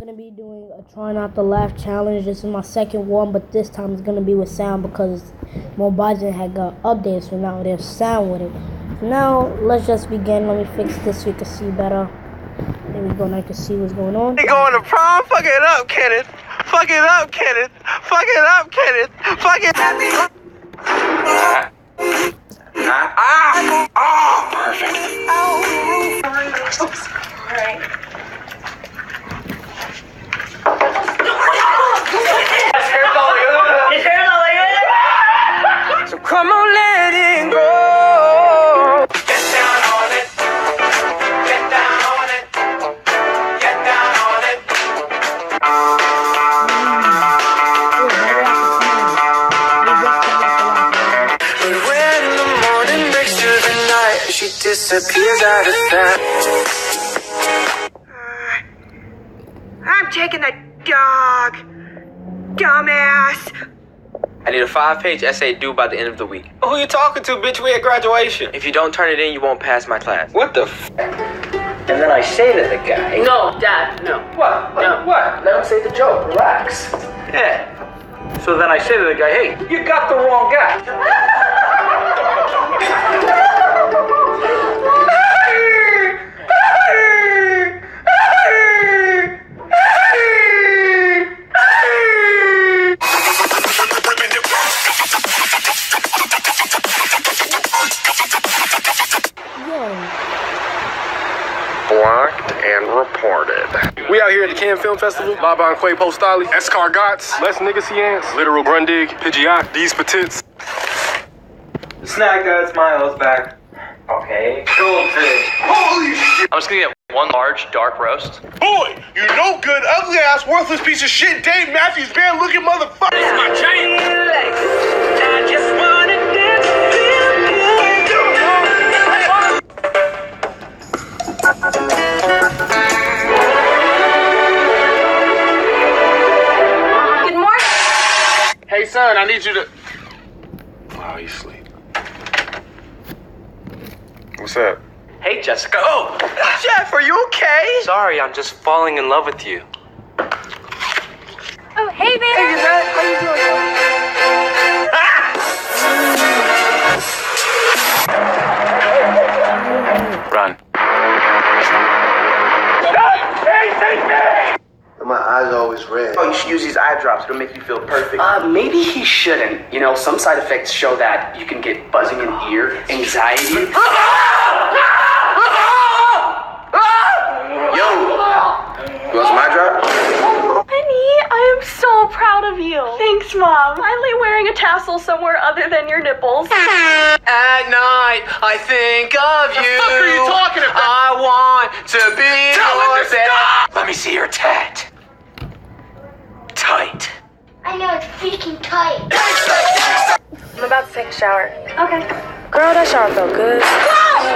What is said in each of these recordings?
Gonna be doing a try not to laugh challenge. This is my second one, but this time it's gonna be with sound because Mobile had got updates, so now there's sound with it. So now let's just begin. Let me fix this so you can see better. There we go. Now you can see what's going on. They going to prom? Fuck it up, Kenneth. Fuck it up, Kenneth. Fuck it up, Kenneth. Fuck it. Perfect. Alright. So come on, let it go. Get down on it. Get down on it. Get down on it. And when the morning breaks through the night, she disappears out of sight. I'm taking the dog. Dumbass. I need a 5-page essay due by the end of the week. Who you talking to, bitch? We at graduation. If you don't turn it in, you won't pass my class. What the f? And then I say to the guy, No, Dad, no. What? No. What? Let him say the joke. Relax. Yeah. So then I say to the guy, hey, you got the wrong guy. Blocked and reported. We out here at the Cannes Film Festival. Laban Quay Postali, Escargots, Les Nigasians, Literal Grundig, Pidgeot, These Petits. Snack guy Smiles back. Okay. Goldfish. Holy shit! I'm just gonna get one large dark roast. Boy, you no good, ugly ass, worthless piece of shit, Dave Matthews Band looking motherfucker. This is my chain. I just wanna dance. Good morning. Hey son, I need you to. Oh, he's asleep. What's up? Hey, Jessica. Oh! Jeff, are you okay? Sorry, I'm just falling in love with you. Oh, hey, baby. Hey, Yvette, how you doing? Run. My eyes always red. Oh, you should use these eye drops. It'll make you feel perfect. Maybe he shouldn't. You know, some side effects show that you can get buzzing in ear, anxiety. Yo! You want some eye drop? Honey, I am so proud of you. Thanks, Mom. Finally wearing a tassel somewhere other than your nipples. At night, I think of you. The fuck are you talking about? I want to be yours. Let me see your tat. Tight. I know, it's freaking tight. I'm about to take a shower. Okay. Girl, that shower felt good.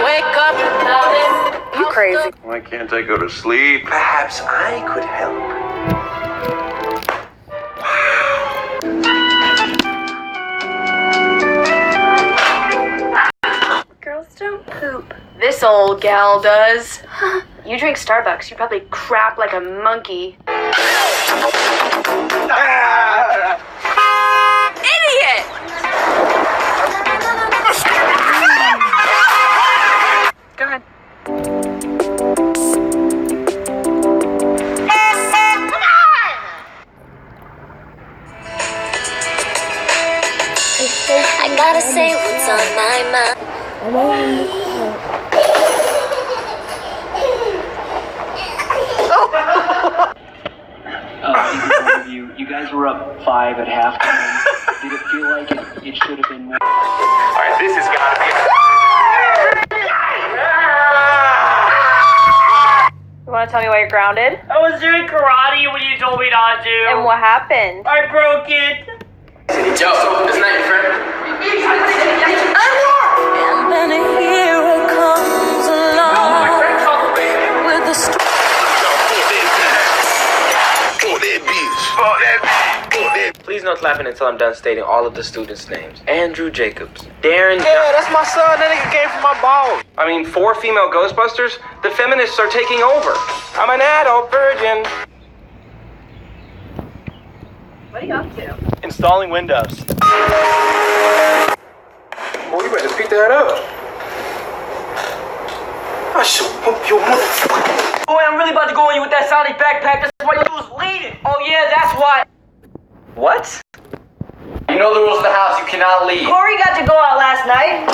Wake up without it. You crazy. Why can't I go to sleep? Perhaps I could help. Girls don't poop. This old gal does. You drink Starbucks, you probably crap like a monkey. Idiot! Go ahead. I gotta say what's on my mind. You guys were up 5 at halftime. Did it feel like it should have been more? Alright, this has gotta be. You want to tell me why you're grounded? I was doing karate when you told me not to. And what happened? I broke it. Joe, isn't that your friend? And then a hero comes along with a story. Please no clapping until I'm done stating all of the students' names. Andrew Jacobs. Darren. Yeah, that's my son. That nigga came from my balls. I mean, 4 female Ghostbusters? The feminists are taking over. I'm an adult virgin. you up to? Installing Windows. Boy, you better pick that up. I should whoop your motherfucker. Boy, I'm really about to go on you with that Sonic backpack. That's why you was leading. Oh yeah, that's why. What? You know the rules of the house. You cannot leave. Corey got to go out last night.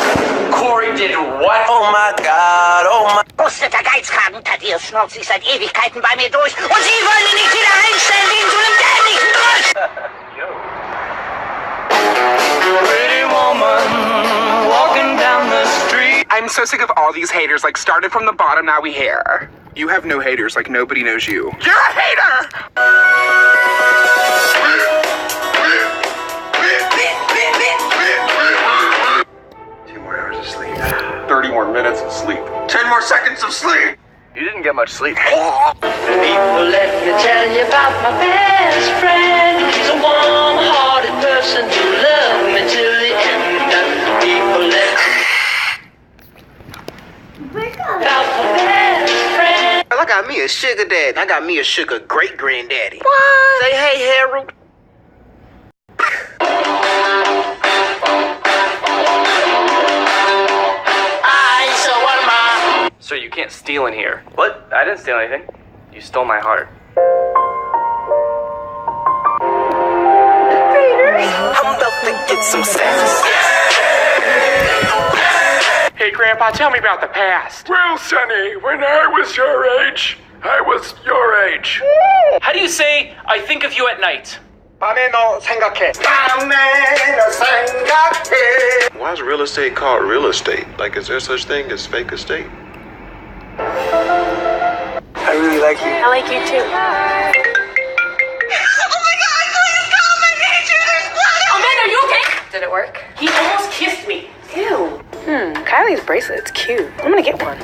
Corey did what? Oh my God, oh my... Musterter Geizkragen, Thaddeus schnauzt sich seit Ewigkeiten bei mir durch und Sie wollen ihn nicht wieder einstellen wegen so einem dämlichen Dreck! Pretty woman walking down the street. I'm so sick of all these haters, like started from the bottom, now we here. You have no haters, like nobody knows you. You're a hater! 2 more hours of sleep. 30 more minutes of sleep. 10 more seconds of sleep. You didn't get much sleep. People, let me tell you about my best friend. He's a warm-hearted person who loved me till the end. People, let me about my best friend. I got me a sugar daddy. I got me a sugar great granddaddy. What? Say hey, Harold. Sir, you can't steal in here. What? I didn't steal anything. You stole my heart. I'm about to get some sense. Hey, Grandpa, tell me about the past. Well, Sonny, when I was your age, I was your age. How do you say, I think of you at night? Why is real estate called real estate? Like, is there such thing as fake estate? I really like you. I like you too. Oh my God, please come! I need you! There's blood! Oh man, are you okay? Did it work? He almost kissed me. Ew. Kylie's bracelet's cute. I'm gonna get one.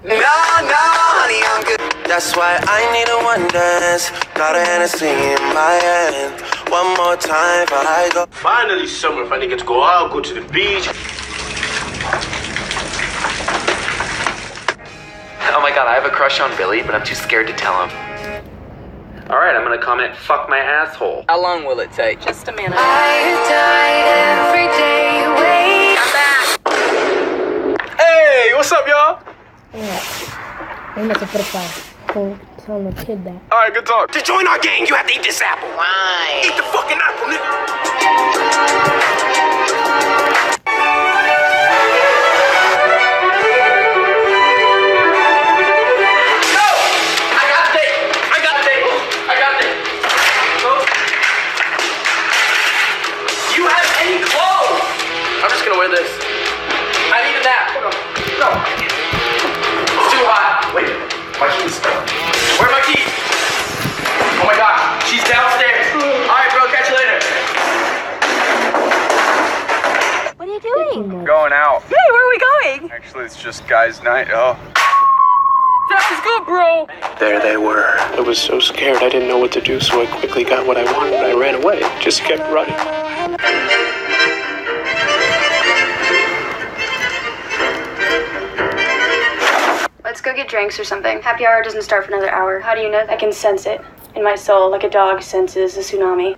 No, honey, I'm good. That's why I need a one dance. Got a Hennessy in my hand. One more time before I go. Finally, summer. If I didn't get to go out, go to the beach. Oh my god, I have a crush on Billy, but I'm too scared to tell him. Alright, I'm gonna comment, fuck my asshole. How long will it take? Just a minute. I die every day you wait. I'm back. Hey, what's up, y'all? I'm about to put a fire. Tell the kid that. Alright, good talk. To join our gang, you have to eat this apple. Why? Eat the fucking apple, nigga. Wear this. I need a nap. No. It's too hot. Wait, my keys. Where are my keys? Oh my god, she's downstairs. Alright, bro, catch you later. What are you doing? Going out. Hey, where are we going? Actually, it's just guys' night. Oh. That is good, bro. There they were. I was so scared I didn't know what to do, so I quickly got what I wanted. I ran away. Just kept running. Let's go get drinks or something. Happy hour doesn't start for another hour. How do you know? I can sense it in my soul, like a dog senses a tsunami.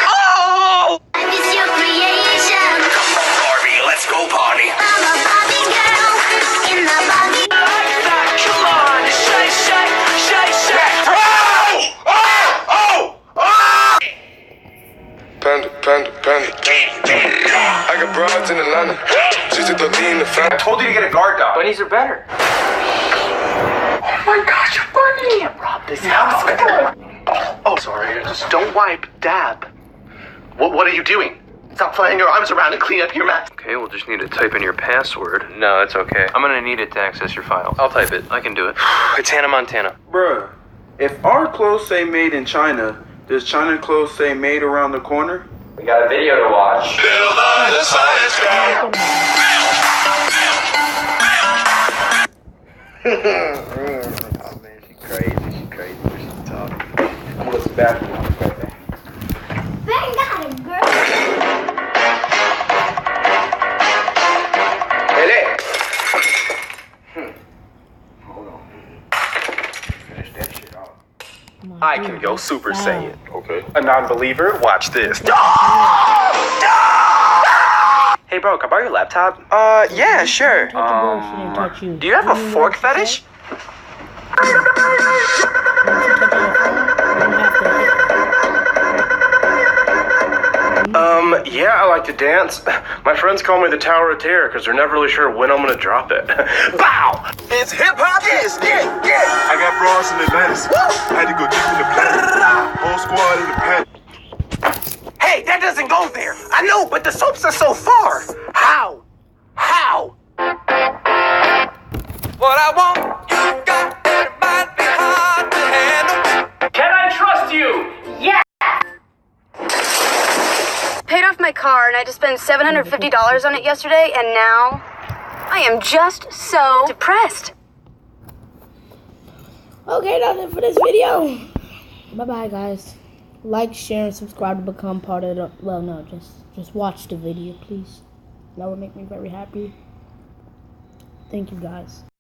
Oh! It's your creation. Come on, Barbie, let's go party. I'm a Barbie girl in the Barbie. Come on, shake, shake, shake, shake. Panda, panda, panda. I got broads in Atlanta. She's a 13 the fan. I told you to get a guard dog. Bunnies are better. Oh my gosh, a bunny! I robbed this house. Oh, sorry. Just don't wipe. Dab. What are you doing? Stop flailing your arms around and clean up your mess. Okay, we'll just need to type in your password. No, it's okay. I'm gonna need it to access your file. I'll type it. I can do it. It's Hannah Montana. Bruh, if our clothes say made in China, does China clothes say made around the corner? We got a video to watch. Oh man, she's crazy. She's crazy. She's tough. I'm gonna go to the bathroom. I'll be right back. They got a girl. Yo, Super Saiyan. Okay. A non-believer? Watch this. Hey bro, can I borrow your laptop? Yeah, sure. Do you have a fork fetish? Yeah, I like to dance. My friends call me the Tower of Terror because they're never really sure when I'm gonna drop it. Bow! It's hip-hop! Yes, yeah! I got bras in Atlantis. I had to go deep in the planet. Whole squad in the panic. Hey, that doesn't go there. I know, but the soaps are so far. How? How? What I want, you got, it might be hard to handle. Can I trust you? Yeah! Paid off my car and I had to spend $750 on it yesterday, and now I am just so depressed. Okay, that's it for this video. Bye-bye, guys. Like, share, and subscribe to become part of the... Well, no, just watch the video, please. That would make me very happy. Thank you, guys.